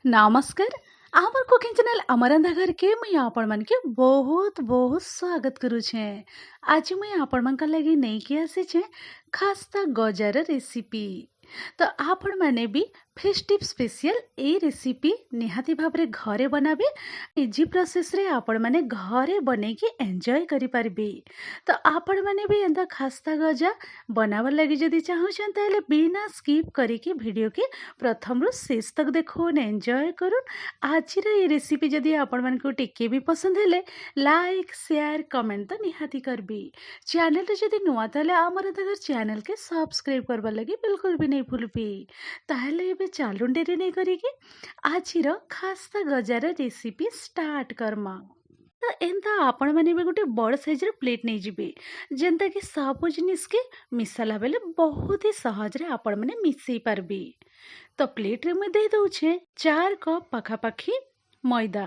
नमस्कार। आमर cooking channel अमरंधा घर के मुई आपण मन के बहुत बहुत स्वागत करू छे। आज मुई आपण मन का लगी नहीं कि आसे छे खास्ता गजार रेसिपी। तो आपण माने भी फेस्टिव स्पेशल ए रेसिपी निहाती भाबरे घरे बनाबे। इजी प्रोसेस रे आपण माने घरे बने के एंजॉय करि पारबे। तो आपण माने भी एंदा खास्ता गजा बनावर लगी जदी चाहछन ताले बिना स्किप करी के वीडियो के प्रथम रु शेष तक देखुन एंजॉय करुन। आज ये रेसिपी जदि आपण मन को टिके भी पसंद हेले लाइक शेयर कमेंट तो निहाती करबी। चैनल रे जदि नुआ ताले आमर घर चैनल के सब्सक्राइब करबा लगी बिल्कुल भी नहीं भूलबी। ताहले एबे चालू डेरी नहीं करिकी आज खास्ता गजार रेसिपी स्टार्ट करमा। तो एंता आपण माने भी गोटे बड़ साइज रे प्लेट नहीं जिबे जेंता कि सब जिनिस के मिसाला बेले बहुत ही सहज रे आपण माने मिसई पारबी। तो प्लेट रे मैं दे दउछे 4 कप पाखापाखी मैदा।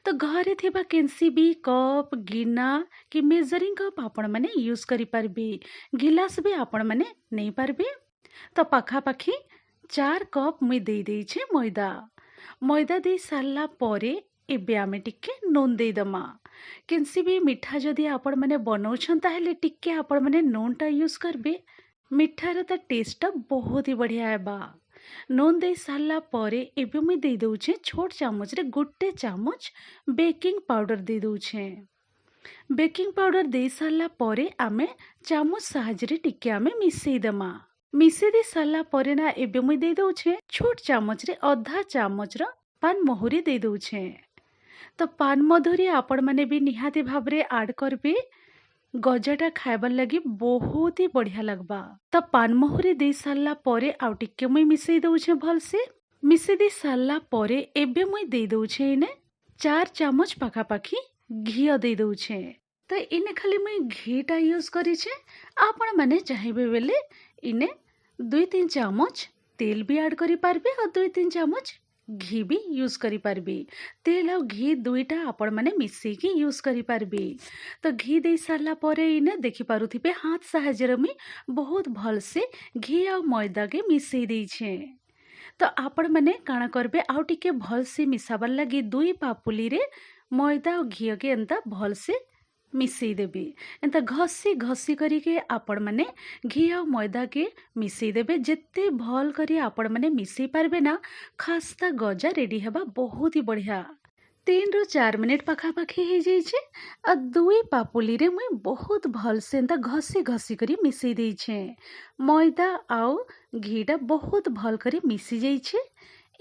तो घरे थिबा केनसी भी कप गिना कि मेजरिंग कप आपण माने यूज करि पारबे। गिलास भी आपण माने नहीं पारबे। तो पाखापाखी 4 कप मुई दे देइछे मैदा। मैदा दे सारला परे एबे आमे टिके नून दे दमा। केनसी भी मिठा जदि आपण माने बनाउछन ताहेले टिके आपण माने नूनटा यूज करबे। मिठार ता टेस्ट बहुत ही बढ़िया हेबा। नून दे सारला परे एबे मुई दे दउछे छोट चामच रे गोटे चामच बेकिंग पाउडर दे दउछे। बेकिंग पाउडर दे सारला परे आमे चामच साहाଯ୍ୟ रे टिके आमे मिसई दमा। मिसई दे सारला परे ना एबे मुई दे दउछे छोट चामच रे आधा चामच रो पान महुरी दे दउछे। तो पान मधुरी आपण माने भी निहाती भाबरे ऐड करबे। गजाटा खाइबार लगी बहुत ही बढ़िया लगबा। तो पान महुरी दे सारला परे आउ टिके मुई मिसई दउछे भलसे। मिसई दे सारला परे एबे मुई दे दउछे इने 4 चामच पाखापाखी घी दे दउछे। तो इने खाली मुई घीटा यूज करिछे। आपण माने चाहिबे बेले इने 2-3 चामच तेल भी ऐड करि पारबे और 2-3 चामच घी भी यूज करि पारबे। तेल और घी दुईटा आपण माने मिसई की यूज करि पारबे। तो घी दे सारला परे इने देखि पारुथिबे हाथ साहाଯ୍य रे मुई बहुत भल से घी और मैदा के मिसई देइछे। तो आपण माने काना करबे आउ टिके भल से मिसाबार लगी 2 पापुली रे मैदा और घी के एंता भल से मिसई देबे। एंता घसी घसी करी के आपण माने घी और मैदा के मिसई देबे। जेते भल करी आपण माने मिसई पारबे ना खास्ता गजा रेडी हेबा बहुत ही बढ़िया। 3 ରୁ 4 मिनिट पाखापाखी हो जाइछे आ 2 पापुली रे मुई बहुत भल से एंता घसी घसी करी मिसई देइछे। मैदा आउ घीटा बहुत भल करी मिसी जाइछे।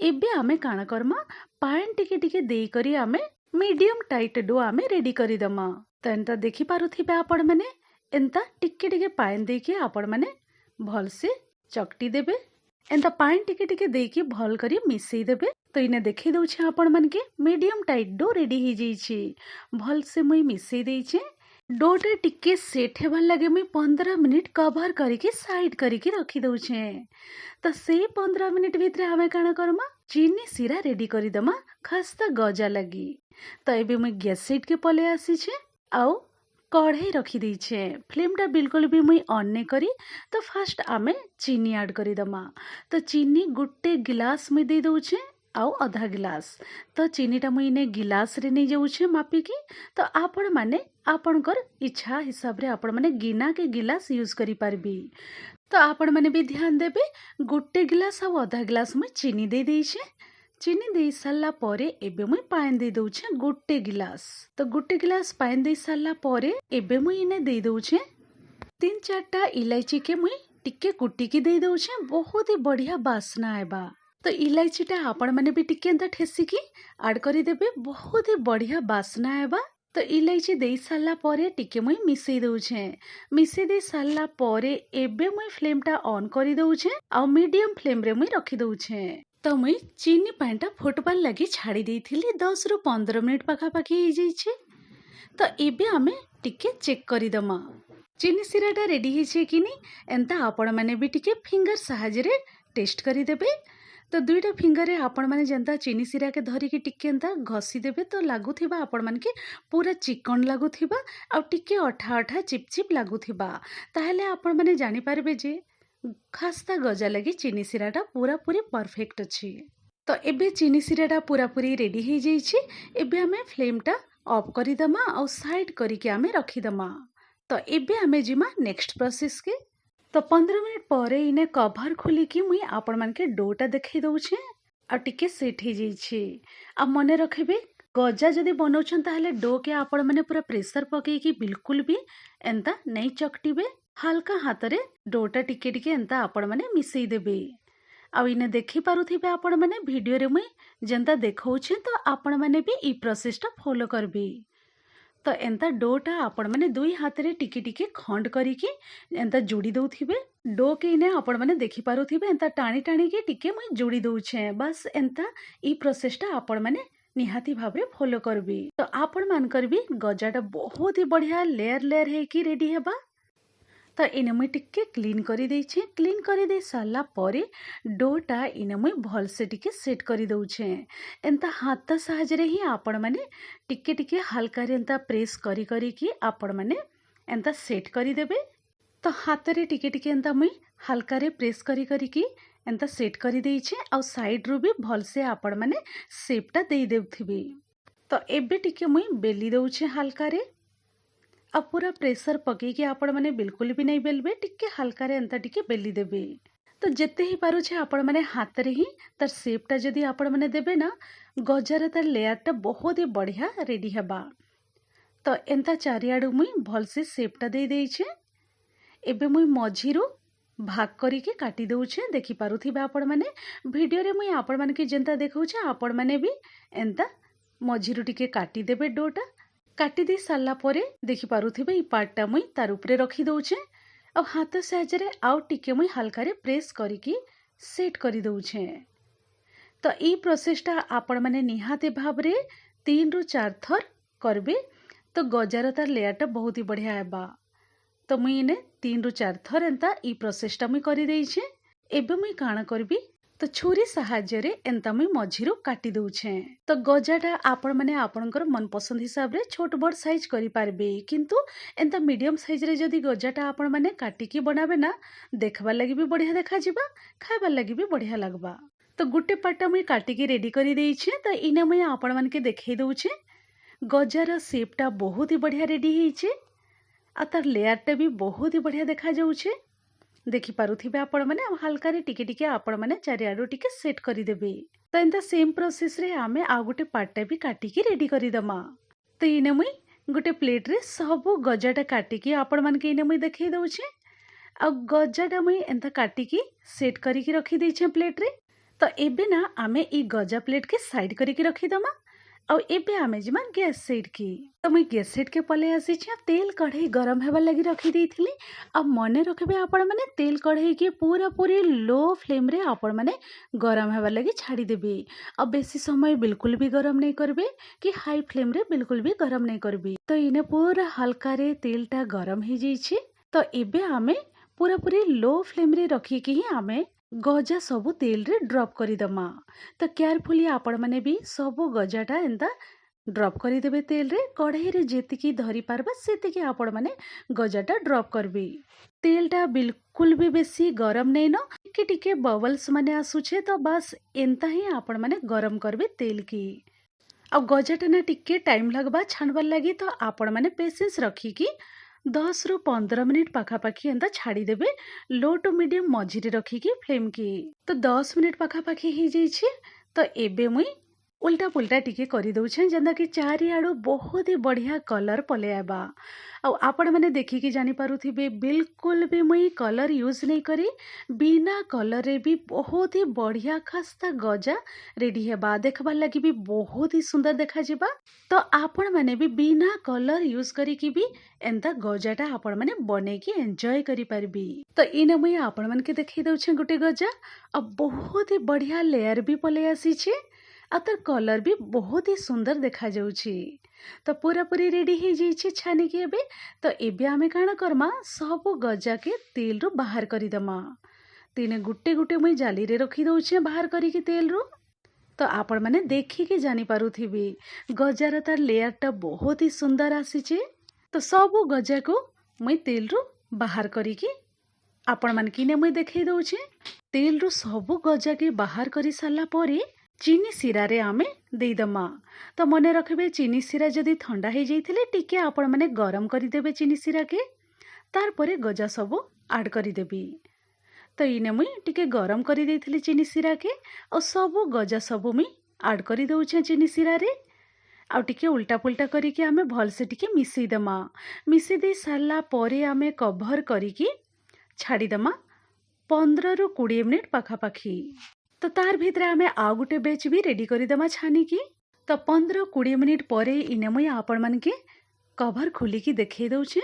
एबे आमे काना करमा पान टिके टिके देई करी आमे मीडियम टाइट डो आमे रेडी करी दमा। तो एंता देखि पारुथिबे आपण माने एंता टिके टिके पान देके आपण माने भल से चकटी देबे। एंता पान टिके टिके देके भल करी मिसई देबे। तो इने देखि दउछे आपण मन के मीडियम टाइट डो रेडी हो जाइछे। भल से मुई मिसई देइछे। डोटा टिके सेट हेबार लगे मुई 15 मिनिट कवर करके साइड करके रखी दउछे। तो से 15 मिनिट भितरे आमे काना करमा चीनी सिरा रेडी करी दमा खास्ता गजा लगी। तो एबे मुई गैस सेट के पले आसीछे आउ कढ़ाई रखी दीछे। फ्लेमटा बिल्कुल भी मुई ऑन नहीं करी। तो फास्ट आमे चीनी ऐड करी दमा। तो चीनी गुटे गिलास में दे दउछे आउ आधा गिलास। तो चीनीटा मुई ने गिलास रे नहीं जाउछे मापी की। तो आपण माने आपणकर इच्छा हिसाब रे आपण माने गिना के गिलास यूज करी पारबी। तो आपण माने भी ध्यान देबे गुटे गिलास आउ आधा गिलास मुई चीनी दे देइछे। चीनी दे सारला परे एबे मुई पान दे दउछे गुटे गिलास। तो गुटे गिलास पान दे सारला परे एबे मुई इने दे दउछे 3-4टा इलायची के मुई टिके कुटी की दे दउछे। बहुत ही बढ़िया बास्ना आएबा। तो इलायचीटा आपण माने भी टिके एंता ठेसी की ऐड करी देबे बहुत ही बढ़िया बास्ना आएबा। तो इलायची दे सारला परे टिके मुई मिसई दउछे। मिसई दे सारला परे एबे मुई फ्लेमटा ऑन करी दउछे आ मीडियम फ्लेम रे मुई रखी दउछे। तो मुई चीनी पानटा फुटबार लगी छाड़ी देइथिली 10 ରୁ 15 मिनिट पाखापाखी हो जाइछे। तो एबे आमे टिके चेक करी दमा चीनी सिराटा रेडी हिचे कि नहीं। एंता आपण माने भी टिके फिंगर साहाଯ୍य रे टेस्ट करी देबे। तो 2टा फिंगर रे आपण माने जेंता चीनी सिरा के धरी के टिके एंता घसी देबे। तो लागुथिबा आपण मान के पूरा चिकन लागुथिबा आ टिके अठा अठा चिपचिप लागुथिबा। ताहेले आपण माने जानि पारबे जे खास्ता गजा लगी चीनी सिराटा पूरा पूरी परफेक्ट अच्छी। तो एबे चीनी सिराटा पूरापूरी रेडी हो जाइए। एबे आमे फ्लेमटा ऑफ करदमा और साइड करके आमे रखीदमा। तो एबे आमे जिमा नेक्स्ट प्रोसेस के। तो 15 मिनट पर इने कभर खोलिकी मुई आपण मानके डोटा देखै दउछे आ टिके सेट हो जाइए। आ मने रखिबे गजा जदि बनाउछन ताहले डो के आपण माने पूरा प्रेशर पकेकी बिल्कुल भी एंता नहीं चकटिबे। हल्का हाथ रे डोटा टिके टिके एंता आपण माने मिसई देबे। आउ इने देखि पारुथिबे आपण माने वीडियो रे मुई जेंता देखौछे तो आपण माने भी ई प्रोसेस टा फॉलो करबे। तो एंता डोटा आपण माने दुई हाथ रे टिके टिके खंड करिकी एंता जोड़ी दउथिबे। डो के इने आपण माने देखि पारुथिबे एंता टाणी टाणी के टिके मुई जोड़ी दउछे। बस एंता ई प्रोसेस टा आपण माने निहाती भाबरे फॉलो करबे। तो आपण मानकर भी गजाटा बहुत ही बढ़िया लेयर लेयर हेकी रेडी हेबा। तो इने मुई टिके क्लीन करी देइछे। क्लीन करी दे साला परे डोटा इने मुई भल से टिके सेट करी दउछे। एंता हाथ साहाय्य रे ही आपण माने टिके टिके हल्का रे एंता प्रेस करी करी की आपण माने एंता सेट करी देबे। तो हाथ रे टिके टिके एंता मुई हल्का रे प्रेस करी करी की एंता सेट करी देइछे। आ साइड रू भी भल से आपण माने शेपटा देई देउथिबे। तो एबे टिके मुई बेली दउछे हल्का रे। अब पूरा प्रेशर पकेकी आपण माने बिल्कुल भी नहीं बेलबे। टिके हल्का रे एंता टिके बेली देबे। तो जेते ही पारुछे आपण माने हाथ रे ही तार शेपटा जदी आपण माने देबे ना गजार तार लेयरटा बहुत ही बढ़िया रेडी हेबा। तो एंता चारियाडू मुई भल से शेपटा दे देइछे। एबे मुई मझिरू भाग करिके काटी दउछे। देखि पारुथिबे आपण माने वीडियो रे मुई आपण माने के जेंता देखौछे आपण माने भी एंता मझिरू टिके काटी देबे। डोटा काटी दे साला परे देखि पारुथिबे ई पार्टटा मुई तार उपरे रखी दउछे। आ हाथ साहाय्य रे आउ टिके मुई हल्का रे प्रेस करिकी सेट करी दउछे। तो ई प्रोसेसटा आपण माने निहाती भाबरे 3 रु 4 थर करबे। तो गजार तार लेयरटा बहुत ही बढ़िया हेबा। तो मुई इने 3 रु 4 थर एंता ई प्रोसेसटा मुई करी देइछे। एबे मुई काणा करबी तो छुरी साहाय्य रे एंता मुई मझिरू काटी दउछे। तो गजाटा आपण माने आपणकर मन पसंद हिसाब रे छोट बड़ साइज करि पारबे। किंतु एंता मीडियम साइज रे जदी गजाटा आपण माने काटिकी बनाबे ना देखबार लागि भी बढ़िया देखा जिबा, खाइबार लागि भी बढ़िया लागबा। तो गुटे पार्टा मुई काटिकी रेडी करी देइछे। तो इने मुई आपण मानके देखै दउछे गजार शेपटा बहुत ही बढ़िया रेडी हेइछे। आ तार लेयरटा भी बहुत ही बढ़िया देखा जाउछे। देखि पारुथिबे आपण माने हल्का रे टिके टिके आपण माने चारियाडू टिके सेट करी देबे। तो एंता सेम प्रोसेस रे आमे आ गुटे पार्टा भी काटिकी रेडी करी दमा। तो इने मुई गुटे प्लेट रे सबु गजाटा काटिकी आपण मानके इने मुई देखै दउछे। आ गजाटा मुई एंता काटिकी सेट करिकी रखी देइछे प्लेट रे। तो एबे ना आमे ई गजा प्लेट के साइड करिकी रखी दमा। और एबे आमे जिमा गैस सेट की। तो मुई गैस सेट के पले आसी तेल कढ़ई गरम हेबार लगी रखी देइथिली। अब मने रखबे आपण माने तेल कढ़ई के पूरा पूरी लो फ्लेम रे आपण माने गरम हेबार लगी छाड़ी देबे। अब बेसी समय बिल्कुल भी गरम नहीं करबे कि हाई फ्लेम रे बिल्कुल भी गरम नहीं करबे। तो इने पूरा हल्का रे तेलटा गरम हो जाइए। तो एबे आमे पूरा पूरी लो फ्लेम रे रखी कि ही आमे गजा सबु तेल रे ड्रॉप करी दमा। तो केयरफुली आपण माने भी सबु गजाटा एंता ड्रॉप करी देबे तेल रे। कढ़ई रे जेतिकी धरी पारबा सेतिकी आपण माने गजाटा ड्रॉप करबे। तेलटा बिल्कुल भी बेसी गरम नहीं न टिके टिके बबल्स माने आसुछे। तो बस एंता ही आपण माने गरम करबे तेल की। अब गजाटा ना टिके टाइम लगबा छाणबार लगी। तो आपण माने पेशेंस रखिकी 10 रु 15 मिनिट पाखापाखी एंता छाड़ी देबे लो टू मीडियम मझिरे रखिकी फ्लेम की। तो 10 मिनिट पाखापाखी हो जाइए। तो एबे मुई उल्टा पुल्टा टिके करी दउछे जेंदा कि चारियाडू बहुत ही बढ़िया कलर पले आबा। आ आपण माने देखिकी जानि पारुथिबे बिल्कुल भी मुई कलर यूज नहीं करी। बिना कलर रे भी बहुत ही बढ़िया खस्ता गजा रेडी हेबा। देखबार लगी भी बहुत ही सुंदर देखा जिबा। तो आपण माने भी बिना कलर यूज करिकी भी एंता गजाटा आपण माने बनेकी एंजॉय करी पारबी। तो इने मुई आपण मानके देखै दउछे गुटे गजा। अब बहुत ही बढ़िया लेयर भी पले आसीछे। आ तार कलर भी बहुत ही सुंदर देखा जाउछि। तो पूरा पूरी रेडी हो जाइए छानी के एबे। तो एबे आमे काना करमा सबु गजा के तेल रु बाहर करी दमा। तीने गुटे गुटे मुई जाली रे रखी दउछे बाहर करिकी तेल रु। तो आपण माने देखिके जानि पारुथिबे गजार तार लेयरटा बहुत ही सुंदर आसीछे। तो सबु गजा को मुई तेल रु बाहर करिकी आपण मानकी ने मुई देखै दउछे। तेल रु सबु गजा के बाहर करी साला परे चीनी सिरा रे आमे देईदमा। तो मने रखिबे चीनी सिरा जदि ठंडा हो जाइथिले टिके आपण माने गरम करिदेबे चीनी सिरा के। तार परे गजा सबु ऐड करिदेबी। तो इने मुई टिके गरम करि देइथिली चीनी सिरा के और सबु गजा सबु मुई ऐड करि दउछे चीनी सिरा रे। आउ टिके उल्टा पुल्टा करिके आमे भलसे टिके मिसेई देमा। मिसेई देई सारला परे आमे कभर करिकी छाड़ी देमा 15 रु 20 मिनिट पाखापाखी। तो तार भितरे आमे आउ गुटे बेच भी रेडी करिदेमा छानिकी। तो 15-20 मिनिट परे इने मुई आपण मानके कभर खोलिकी देखई दउछे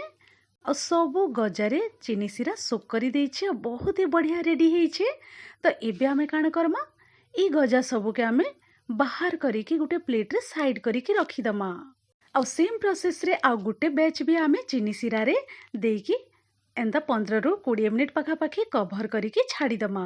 और सबु गजारे चीनी सिरा सोक करी देइछे और बहुत ही बढ़िया रेडी होइछे। तो एबे आमे काण करमा ई गजा सबु के आमे बाहर करिकी गुटे प्लेट रे साइड करिकी रखिदमा। और सेम प्रोसेस रे आउ गुटे बैच भी आमे चीनी सिरा रे देइकी एंदा 15 रु 20 मिनिट पाखापाखी कभर करिकी छाड़ीदमा।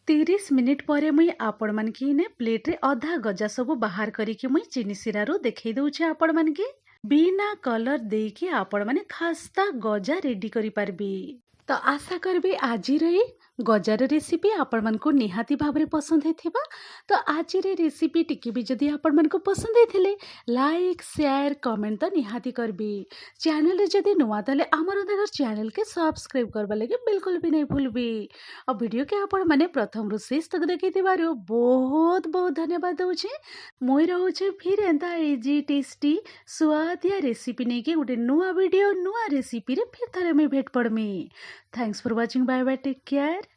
30 मिनिट परे मुई आपण मानके इने प्लेट रे अधा गजा सबु बाहर करिकी मुई चीनी सिरा रो देखई दउछे आपण मानके। बिना कलर देके आपण माने खास्ता गजा रेडी करि पारबी। तो आशा करबी आज रही गजार रेसिपी आपण मानको निहाती भाबरे पसंद हेथिबा। तो आज रे रेसिपी टिके भी जदि आपण मानको पसंद हेथिले लाइक शेयर कमेंट तो निहाती करबी। चैनल रे जदि नुआ तले हमर अगर चैनल के सब्सक्राइब करबा लगे बिल्कुल भी नहीं भूलबी। और वीडियो के आपण माने प्रथम रु शेष तक देखिथिबारो बहुत बहुत धन्यवाद दउछे। मोई रहउछे फिर एंता इजी टेस्टी स्वादिया रेसिपी नै के गुटे नुआ वीडियो नुआ रेसिपी रे फिर थारे में भेट पड़मी। Thanks for watching. Bye bye, take care.